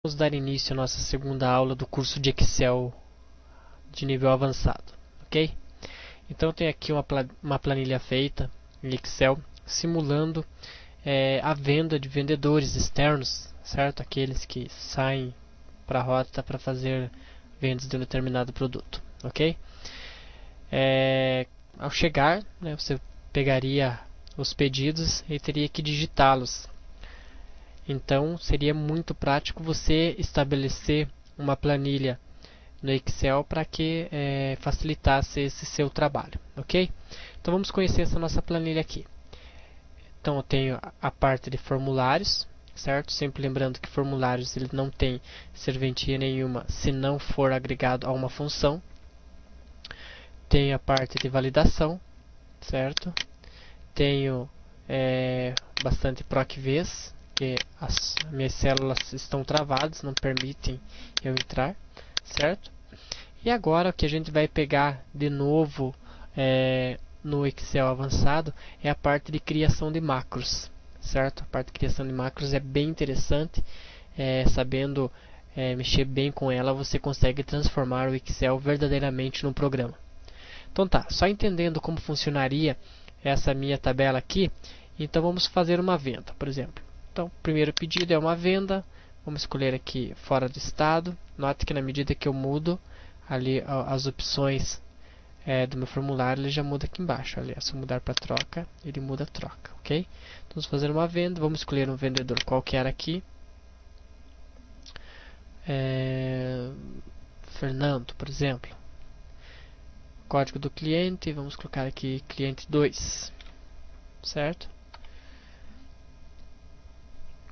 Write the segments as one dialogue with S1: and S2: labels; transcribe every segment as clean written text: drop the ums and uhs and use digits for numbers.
S1: Vamos dar início à nossa segunda aula do curso de Excel de nível avançado, ok? Então tem aqui uma planilha feita em Excel simulando a venda de vendedores externos, certo? Aqueles que saem para a rota para fazer vendas de um determinado produto, ok? Ao chegar, né, você pegaria os pedidos e teria que digitá-los. Então, seria muito prático você estabelecer uma planilha no Excel para que facilitasse esse seu trabalho, ok? Então, vamos conhecer essa nossa planilha aqui. Então, eu tenho a parte de formulários, certo? Sempre lembrando que formulários ele não tem serventia nenhuma se não for agregado a uma função. Tenho a parte de validação, certo? Tenho bastante PROC-Vs, que as minhas células estão travadas, não permitem eu entrar, certo? E agora o que a gente vai pegar de novo no Excel avançado é a parte de criação de macros, certo? A parte de criação de macros é bem interessante, sabendo mexer bem com ela, você consegue transformar o Excel verdadeiramente num programa. Então tá, só entendendo como funcionaria essa minha tabela aqui, então vamos fazer uma venda, por exemplo. Então, o primeiro pedido é uma venda, vamos escolher aqui fora do estado. Note que na medida que eu mudo ali as opções do meu formulário, ele já muda aqui embaixo. Aliás, se eu mudar para troca, ele muda a troca, ok? Então, vamos fazer uma venda, vamos escolher um vendedor qualquer aqui. Fernando, por exemplo. Código do cliente, vamos colocar aqui cliente 2, certo?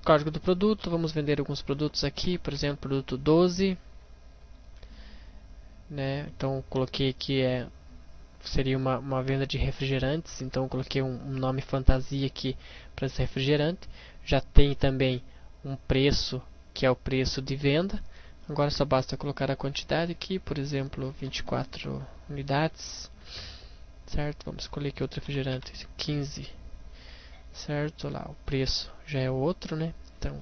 S1: Código do produto, vamos vender alguns produtos aqui, por exemplo, produto 12, né? Então coloquei aqui seria uma venda de refrigerantes, então coloquei um nome fantasia aqui para esse refrigerante. Já tem também um preço, que é o preço de venda. Agora só basta colocar a quantidade aqui, por exemplo, 24 unidades, certo? Vamos escolher aqui outro refrigerante, 15, certo? Lá o preço já é outro, né? Então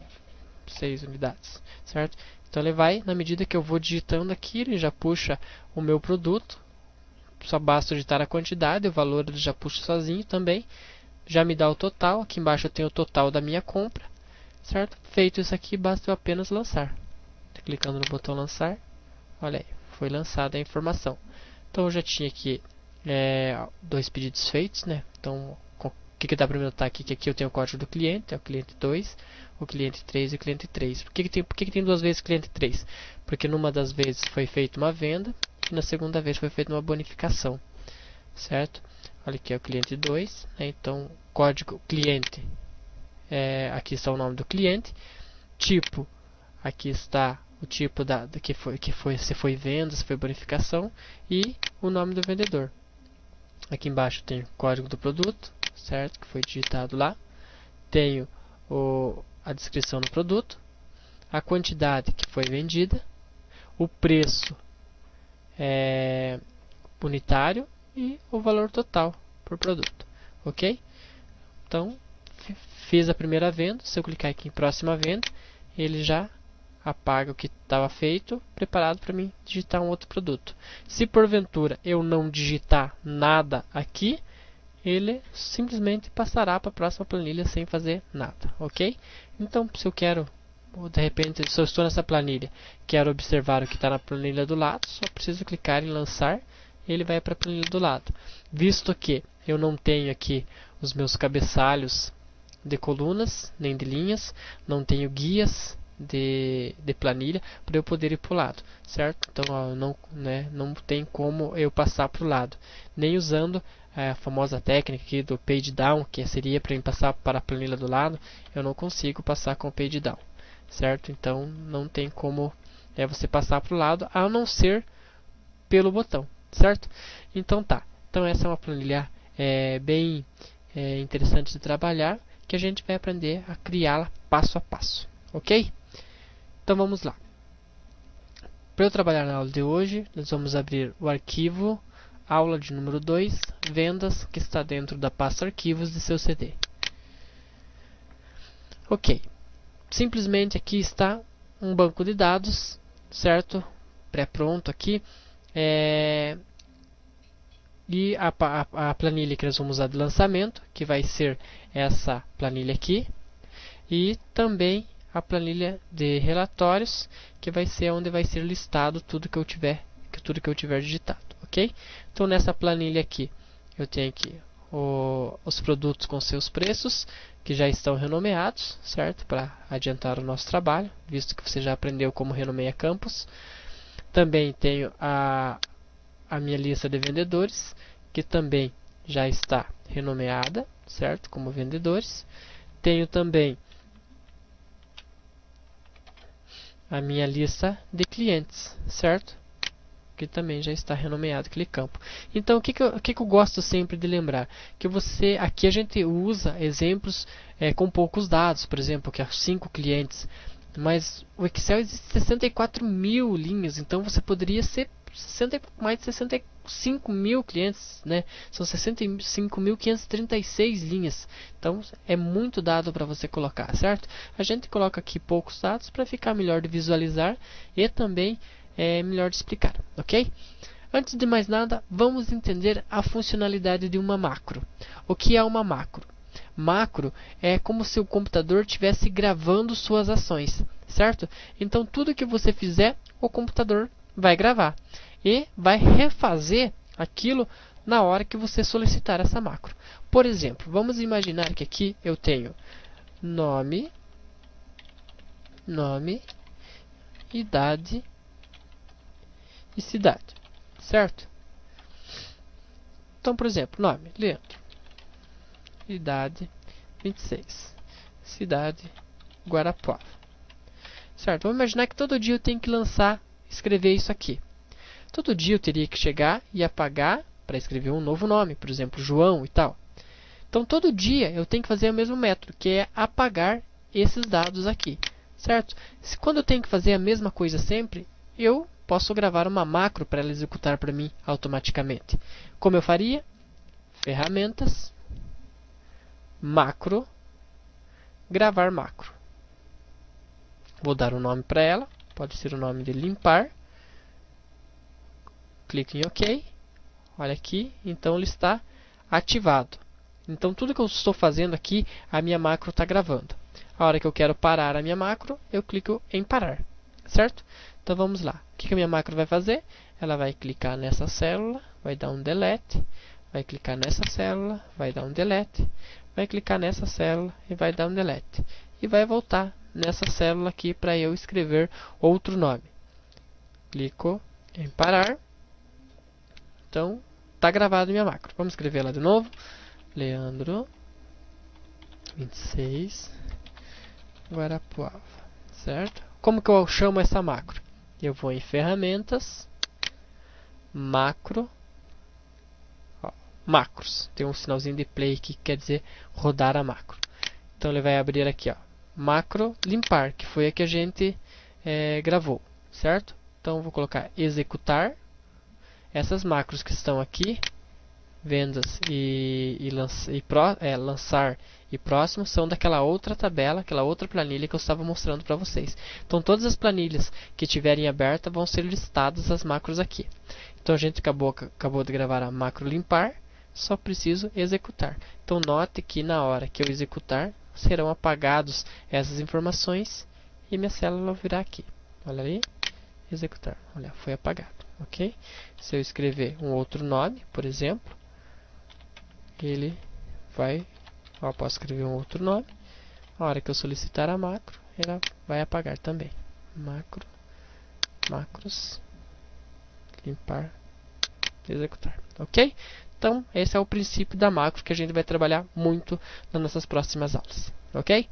S1: 6 unidades, certo? Então ele vai, na medida que eu vou digitando aqui, ele já puxa o meu produto. Só basta digitar a quantidade, o valor ele já puxa sozinho também. Já me dá o total, aqui embaixo eu tenho o total da minha compra, certo? Feito isso aqui, basta eu apenas lançar. Clicando no botão lançar, olha aí, foi lançada a informação. Então eu já tinha aqui 2 pedidos feitos, né? Então o que dá para me notar aqui? Que aqui eu tenho o código do cliente, é o cliente 2, o cliente 3 e o cliente 3. Por que tem duas vezes cliente 3? Porque numa das vezes foi feita uma venda e na segunda vez foi feita uma bonificação, certo? Olha aqui é o cliente 2, né? Então código cliente, aqui está o nome do cliente, tipo, aqui está o tipo se foi venda, se foi bonificação e o nome do vendedor. Aqui embaixo tem o código do produto, certo? Que foi digitado lá. Tenho a descrição do produto, a quantidade que foi vendida, o preço unitário e o valor total por produto, ok? Então, fiz a primeira venda. Se eu clicar aqui em próxima venda, ele já apaga o que estava feito, preparado para mim digitar um outro produto. Se porventura eu não digitar nada aqui, ele simplesmente passará para a próxima planilha sem fazer nada, ok? Então, se eu quero, de repente, se eu estou nessa planilha, quero observar o que está na planilha do lado, só preciso clicar em lançar, ele vai para a planilha do lado. Visto que eu não tenho aqui os meus cabeçalhos de colunas, nem de linhas, não tenho guias de planilha para eu poder ir para o lado, certo? Então não tem como eu passar para o lado, nem usando a famosa técnica aqui do page down, que seria para eu passar para a planilha do lado, eu não consigo passar com o page down, certo? Então não tem como você passar para o lado, a não ser pelo botão, certo? Então tá, então essa é uma planilha bem interessante de trabalhar, que a gente vai aprender a criá-la passo a passo, ok? Então vamos lá. Para eu trabalhar na aula de hoje, nós vamos abrir o arquivo aula de número 2, vendas, que está dentro da pasta arquivos de seu CD. Ok. Simplesmente aqui está um banco de dados, certo? Pré-pronto aqui. E a planilha que nós vamos usar de lançamento, que vai ser essa planilha aqui. E também a planilha de relatórios, que vai ser onde vai ser listado tudo que eu tiver digitado, ok? Então nessa planilha aqui eu tenho aqui os produtos com seus preços que já estão renomeados, certo? Para adiantar o nosso trabalho, visto que você já aprendeu como renomeia campos. Também tenho a minha lista de vendedores, que também já está renomeada, certo? Como vendedores. Tenho também a minha lista de clientes, certo? Que também já está renomeado aquele campo. Então, o que eu gosto sempre de lembrar? Que aqui a gente usa exemplos com poucos dados, por exemplo, que há 5 clientes. Mas o Excel existe 64 mil linhas, então você poderia ser mais de 65 mil clientes, né? São 65.536 linhas. Então é muito dado para você colocar, certo? A gente coloca aqui poucos dados para ficar melhor de visualizar e também melhor de explicar, ok? Antes de mais nada, vamos entender a funcionalidade de uma macro. O que é uma macro? Macro é como se o computador estivesse gravando suas ações, certo? Então tudo que você fizer, o computador vai gravar e vai refazer aquilo na hora que você solicitar essa macro. Por exemplo, vamos imaginar que aqui eu tenho nome, idade e cidade, certo? Então, por exemplo, nome, Leandro, idade 26, cidade Guarapuava, certo? Vamos imaginar que todo dia eu tenho que escrever isso aqui. Todo dia eu teria que chegar e apagar para escrever um novo nome, por exemplo, João e tal. Então todo dia eu tenho que fazer o mesmo método, que é apagar esses dados aqui, certo? Quando eu tenho que fazer a mesma coisa sempre, eu posso gravar uma macro para ela executar para mim automaticamente. Como eu faria? Ferramentas, macro, gravar macro. Vou dar um nome para ela, pode ser o nome de limpar. Clico em OK. Olha aqui, então ele está ativado. Então tudo que eu estou fazendo aqui, a minha macro está gravando. A hora que eu quero parar a minha macro, eu clico em parar, certo? Então vamos lá. O que a minha macro vai fazer? Ela vai clicar nessa célula, vai dar um delete, vai clicar nessa célula, vai dar um delete, vai clicar nessa célula e vai dar um delete. E vai voltar nessa célula aqui para eu escrever outro nome. Clico em parar. Então, está gravado minha macro. Vamos escrever ela de novo. Leandro 26 Guarapuava, certo? Como que eu chamo essa macro? Eu vou em ferramentas, macro, macros. Tem um sinalzinho de play aqui que quer dizer rodar a macro. Então ele vai abrir aqui, ó, macro limpar, que foi a que a gente gravou, certo? Então vou colocar executar. Essas macros que estão aqui, vendas lançar e próximo, são daquela outra tabela, aquela outra planilha que eu estava mostrando para vocês. Então todas as planilhas que tiverem aberta vão ser listadas as macros aqui. Então a gente acabou de gravar a macro limpar, só preciso executar. Então note que na hora que eu executar, serão apagadas essas informações e minha célula virá aqui. Olha ali, executar. Olha, foi apagado. Ok? Se eu escrever um outro nome, por exemplo, ele vai... Eu posso escrever um outro nome. A hora que eu solicitar a macro, ela vai apagar também. Macros, limpar, executar. Ok? Então, esse é o princípio da macro que a gente vai trabalhar muito nas nossas próximas aulas. Ok?